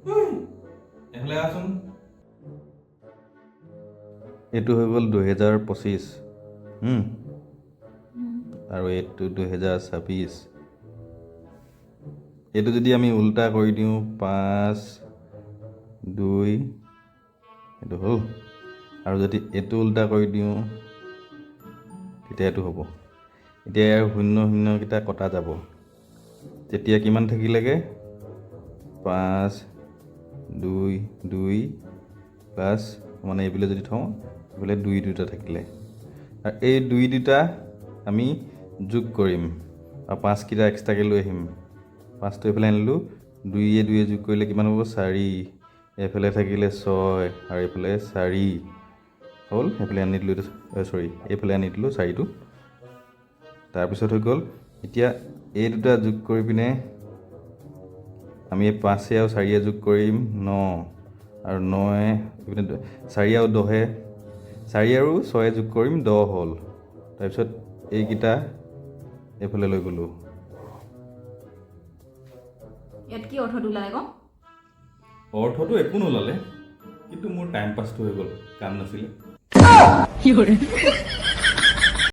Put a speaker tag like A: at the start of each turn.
A: এফালে আহচোন। এইটো হৈ গ'ল 2025 আৰু এইটো 2026। এইটো যদি আমি উল্টা কৰি দিওঁ 5 2 এইটো হ'ল, আৰু যদি এইটো উল্টা কৰি দিওঁ তেতিয়া এইটো হ'ব। এতিয়া ইয়াৰ শূন্য শূন্যকেইটা কটা যাব। তেতিয়া কিমান থাকিলেগৈ? 5 2 2 প্লাছ মানে এইফালে যদি থওঁ এইফালে 2 দুটা থাকিলে, আৰু এই 2 দুটা আমি যোগ কৰিম আৰু 5কেইটা এক্সট্ৰাকৈ লৈ আহিম। 5টো এইফালে আনিলোঁ, 2 2 যোগ কৰিলে কিমান হ'ব? 4। এইফালে থাকিলে 6 আৰু এইফালে 4 হ'ল। এইফালে আনি দিলোঁ, এইফালে আনি দিলোঁ 4টো। তাৰপিছত হৈ গ'ল, এতিয়া এই দুটা যোগ কৰি পিনে আমি 5 আৰু 4 যোগ কৰিম 9, আৰু 9 এইপিনে 4 আৰু 10, 4 আৰু 6 যোগ কৰিম 10 হ'ল। তাৰপিছত এইকেইটা এইফালে লৈ গ'লোঁ।
B: ইয়াত কি অৰ্থটো ওলালে ক?
A: অৰ্থটো একো নোলালে, কিন্তু মোৰ টাইম পাছটো হৈ গ'ল, কাম নাছিলে।